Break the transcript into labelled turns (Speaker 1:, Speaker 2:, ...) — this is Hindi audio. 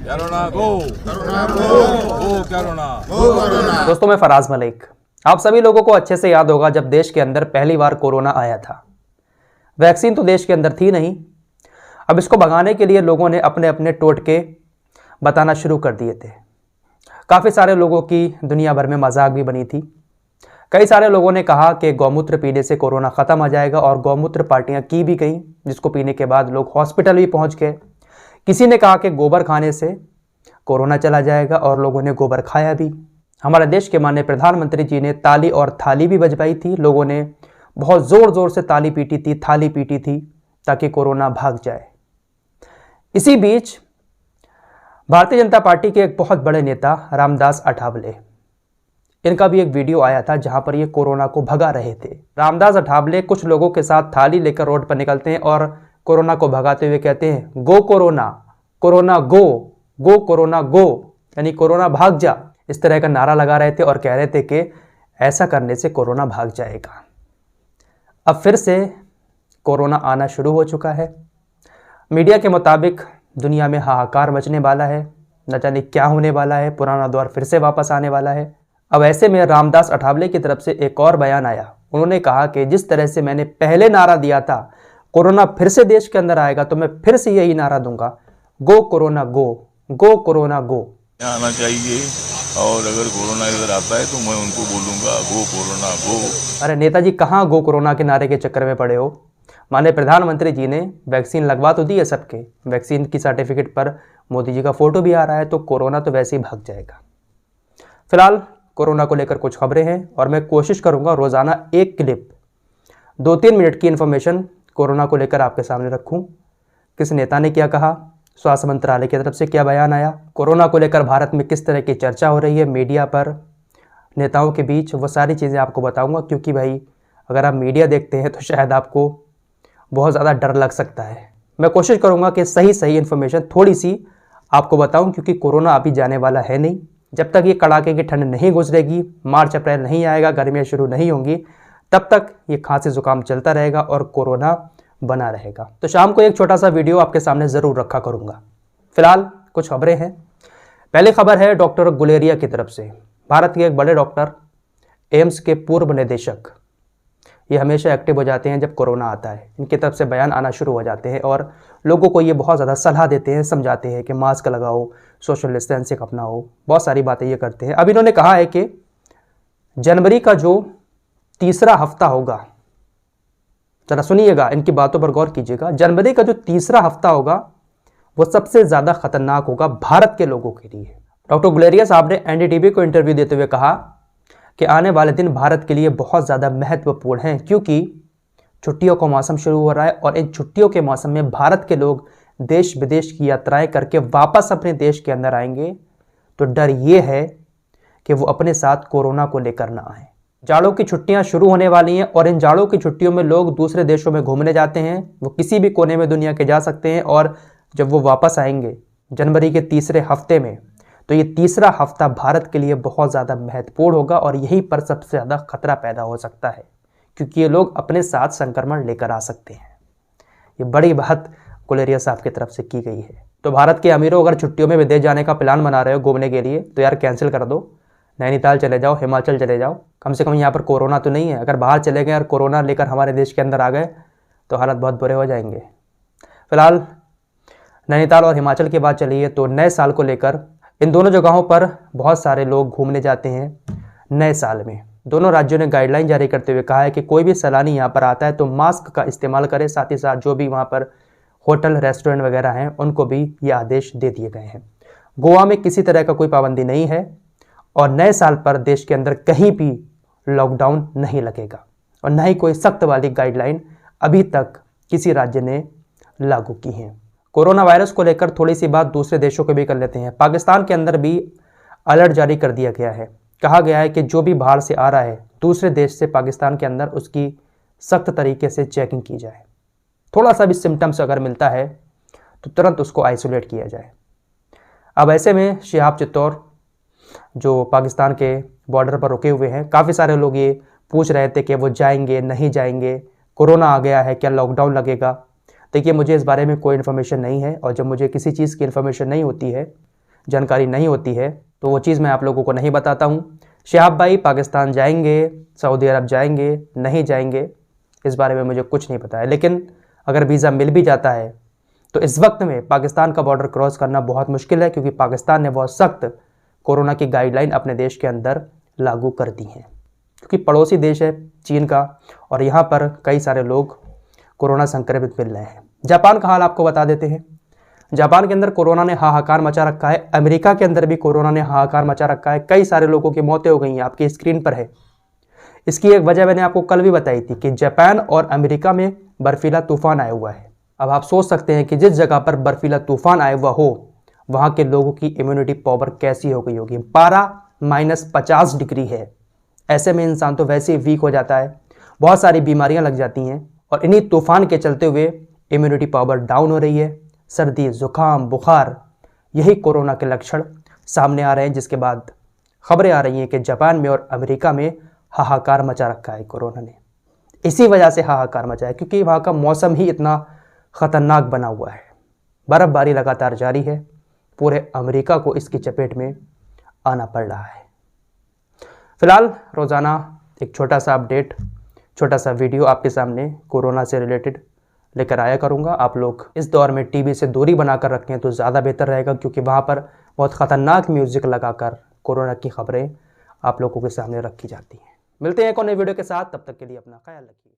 Speaker 1: कोरोना गो, कोरोना गो, कोरोना।
Speaker 2: दोस्तों, मैं फराज मलिक। आप सभी लोगों को अच्छे से याद होगा जब देश के अंदर पहली बार कोरोना आया था। वैक्सीन तो देश के अंदर थी नहीं। अब इसको भगाने के लिए लोगों ने अपने अपने टोटके बताना शुरू कर दिए थे। काफ़ी सारे लोगों की दुनिया भर में मजाक भी बनी थी। कई सारे लोगों ने कहा कि गौमूत्र पीने से कोरोना ख़त्म आ जाएगा और गौमूत्र पार्टियां की भी गई, जिसको पीने के बाद लोग हॉस्पिटल भी पहुंच गए। किसी ने कहा कि गोबर खाने से कोरोना चला जाएगा और लोगों ने गोबर खाया भी। हमारे देश के माननीय प्रधानमंत्री जी ने ताली और थाली भी बजवाई थी। लोगों ने बहुत ज़ोर ज़ोर से ताली पीटी थी, थाली पीटी थी ताकि कोरोना भाग जाए। इसी बीच भारतीय जनता पार्टी के एक बहुत बड़े नेता रामदास अठावले, इनका भी एक वीडियो आया था जहां पर ये कोरोना को भगा रहे थे। रामदास अठावले कुछ लोगों के साथ थाली लेकर रोड पर निकलते हैं और कोरोना को भगाते हुए कहते हैं, गो कोरोना, कोरोना गो, गो कोरोना गो, यानी कोरोना भाग जा। इस तरह का नारा लगा रहे थे और कह रहे थे कि ऐसा करने से कोरोना भाग जाएगा। अब फिर से कोरोना आना शुरू हो चुका है। मीडिया के मुताबिक दुनिया में हाहाकार मचने वाला है, न जाने क्या होने वाला है, पुराना दौर फिर से वापस आने वाला है। अब ऐसे में रामदास अठावले की तरफ से एक और बयान आया। उन्होंने कहा कि जिस तरह से मैंने पहले नारा दिया था कोरोना फिर से देश के अंदर आएगा, तो मैं फिर से यही नारा दूंगा, गो कोरोना गो, गो कोरोना गो।
Speaker 1: आना चाहिए और अगर कोरोना इधर आता है तो मैं उनको बोलूंगा गो कोरोना गो।
Speaker 2: अरे नेताजी, कहाँ गो कोरोना के नारे के चक्कर में पड़े हो? माननीय प्रधानमंत्री जी ने वैक्सीन लगवा तो दी है सबके। वैक्सीन की सर्टिफिकेट पर मोदी जी का फोटो भी आ रहा है, तो कोरोना तो वैसे ही भाग जाएगा। फिलहाल कोरोना को लेकर कुछ खबरें हैं और मैं कोशिश करूंगा रोजाना एक क्लिप 2-3 मिनट की इंफॉर्मेशन कोरोना को लेकर आपके सामने रखूं। किस नेता ने क्या कहा, स्वास्थ्य मंत्रालय की तरफ से क्या बयान आया, कोरोना को लेकर भारत में किस तरह की चर्चा हो रही है मीडिया पर, नेताओं के बीच, वो सारी चीज़ें आपको बताऊंगा। क्योंकि भाई अगर आप मीडिया देखते हैं तो शायद आपको बहुत ज़्यादा डर लग सकता है। मैं कोशिश करूंगा कि सही सही इन्फॉर्मेशन थोड़ी सी आपको बताऊं, क्योंकि कोरोना अभी जाने वाला है नहीं। जब तक ये कड़ाके की ठंड नहीं गुजरेगी, मार्च अप्रैल नहीं आएगा, गर्मियाँ शुरू नहीं होंगी, तब तक ये खांसी जुकाम चलता रहेगा और कोरोना बना रहेगा। तो शाम को एक छोटा सा वीडियो आपके सामने ज़रूर रखा करूँगा। फिलहाल कुछ खबरें हैं। पहली खबर है डॉक्टर गुलेरिया की तरफ से। भारत के एक बड़े डॉक्टर, एम्स के पूर्व निदेशक, ये हमेशा एक्टिव हो जाते हैं जब कोरोना आता है। इनकी तरफ से बयान आना शुरू हो जाते हैं और लोगों को ये बहुत ज़्यादा सलाह देते हैं, समझाते हैं कि मास्क लगाओ, सोशल डिस्टेंसिंग अपनाओ, बहुत सारी बातें ये करते हैं। अब इन्होंने कहा है कि जनवरी का जो तीसरा हफ्ता होगा, जरा सुनिएगा, इनकी बातों पर गौर कीजिएगा। जनवरी का जो तीसरा हफ्ता होगा वो सबसे ज़्यादा खतरनाक होगा भारत के लोगों के लिए। डॉक्टर गुलेरिया साहब ने एनडीटीवी को इंटरव्यू देते हुए कहा कि आने वाले दिन भारत के लिए बहुत ज़्यादा महत्वपूर्ण हैं, क्योंकि छुट्टियों का मौसम शुरू हो रहा है और इन छुट्टियों के मौसम में भारत के लोग देश विदेश की यात्राएं करके वापस अपने देश के अंदर आएंगे। तो डर ये है कि वो अपने साथ कोरोना को लेकर ना आए। जाड़ों की छुट्टियां शुरू होने वाली हैं और इन जाड़ों की छुट्टियों में लोग दूसरे देशों में घूमने जाते हैं। वो किसी भी कोने में दुनिया के जा सकते हैं और जब वो वापस आएंगे जनवरी के तीसरे हफ्ते में, तो ये तीसरा हफ्ता भारत के लिए बहुत ज़्यादा महत्वपूर्ण होगा और यहीं पर सबसे ज़्यादा खतरा पैदा हो सकता है, क्योंकि ये लोग अपने साथ संक्रमण लेकर आ सकते हैं। ये बड़ी बात गुलेरिया साहब की तरफ से की गई है। तो भारत के अमीरों, अगर छुट्टियों में विदेश जाने का प्लान बना रहे हो घूमने के लिए, तो यार कैंसिल कर दो। नैनीताल चले जाओ, हिमाचल चले जाओ, कम से कम यहाँ पर कोरोना तो नहीं है। अगर बाहर चले गए और कोरोना लेकर हमारे देश के अंदर आ गए तो हालत बहुत बुरे हो जाएंगे। फिलहाल नैनीताल और हिमाचल की बात चली है तो नए साल को लेकर इन दोनों जगहों पर बहुत सारे लोग घूमने जाते हैं नए साल में। दोनों राज्यों ने गाइडलाइन जारी करते हुए कहा है कि कोई भी सैलानी यहाँ पर आता है तो मास्क का इस्तेमाल करे। साथ ही साथ जो भी वहाँ पर होटल, रेस्टोरेंट वगैरह हैं उनको भी ये आदेश दे दिए गए हैं। गोवा में किसी तरह का कोई पाबंदी नहीं है और नए साल पर देश के अंदर कहीं भी लॉकडाउन नहीं लगेगा और न ही कोई सख्त वाली गाइडलाइन अभी तक किसी राज्य ने लागू की है। कोरोना वायरस को लेकर थोड़ी सी बात दूसरे देशों के भी कर लेते हैं। पाकिस्तान के अंदर भी अलर्ट जारी कर दिया गया है। कहा गया है कि जो भी बाहर से आ रहा है दूसरे देश से पाकिस्तान के अंदर, उसकी सख्त तरीके से चेकिंग की जाए। थोड़ा सा भी सिम्टम्स अगर मिलता है तो तुरंत उसको आइसोलेट किया जाए। अब ऐसे में शिहाब चित्तौर जो पाकिस्तान के बॉर्डर पर रुके हुए हैं, काफ़ी सारे लोग ये पूछ रहे थे कि वो जाएंगे नहीं जाएंगे, कोरोना आ गया है, क्या लॉकडाउन लगेगा। देखिए, मुझे इस बारे में कोई इन्फॉर्मेशन नहीं है और जब मुझे किसी चीज़ की इन्फॉर्मेशन नहीं होती है जानकारी नहीं होती है तो वो चीज़ मैं आप लोगों को नहीं बताता हूँ। शहाब भाई पाकिस्तान जाएंगे, सऊदी अरब जाएंगे, नहीं जाएंगे, इस बारे में मुझे कुछ नहीं पता है। लेकिन अगर वीज़ा मिल भी जाता है तो इस वक्त में पाकिस्तान का बॉर्डर क्रॉस करना बहुत मुश्किल है, क्योंकि पाकिस्तान ने बहुत सख्त कोरोना की गाइडलाइन अपने देश के अंदर लागू कर दी हैं, क्योंकि पड़ोसी देश है चीन का और यहाँ पर कई सारे लोग कोरोना संक्रमित मिल रहे हैं। जापान का हाल आपको बता देते हैं। जापान के अंदर कोरोना ने हाहाकार मचा रखा है। अमेरिका के अंदर भी कोरोना ने हाहाकार मचा रखा है। कई सारे लोगों की मौतें हो गई हैं, आपकी स्क्रीन पर है। इसकी एक वजह मैंने आपको कल भी बताई थी कि जापान और अमेरिका में बर्फीला तूफान आया हुआ है। अब आप सोच सकते हैं कि जिस जगह पर बर्फीला तूफान आया हुआ हो वहाँ के लोगों की इम्यूनिटी पावर कैसी हो गई होगी। पारा -50 डिग्री है। ऐसे में इंसान तो वैसे ही वीक हो जाता है, बहुत सारी बीमारियां लग जाती हैं और इन्हीं तूफान के चलते हुए इम्यूनिटी पावर डाउन हो रही है। सर्दी, जुकाम, बुखार, यही कोरोना के लक्षण सामने आ रहे हैं, जिसके बाद खबरें आ रही हैं कि जापान में और अमेरिका में हाहाकार मचा रखा है कोरोना ने। इसी वजह से हाहाकार मचा है क्योंकि वहाँ का मौसम ही इतना ख़तरनाक बना हुआ है। बर्फ़बारी लगातार जारी है। पूरे अमेरिका को इसकी चपेट में आना पड़ रहा है। फिलहाल रोज़ाना एक छोटा सा अपडेट, छोटा सा वीडियो आपके सामने कोरोना से रिलेटेड लेकर आया करूंगा। आप लोग इस दौर में टीवी से दूरी बनाकर रखें तो ज़्यादा बेहतर रहेगा, क्योंकि वहाँ पर बहुत ख़तरनाक म्यूज़िक लगाकर कोरोना की खबरें आप लोगों के सामने रखी जाती हैं। मिलते हैं एक और नई वीडियो के साथ, तब तक के लिए अपना ख्याल रखिए।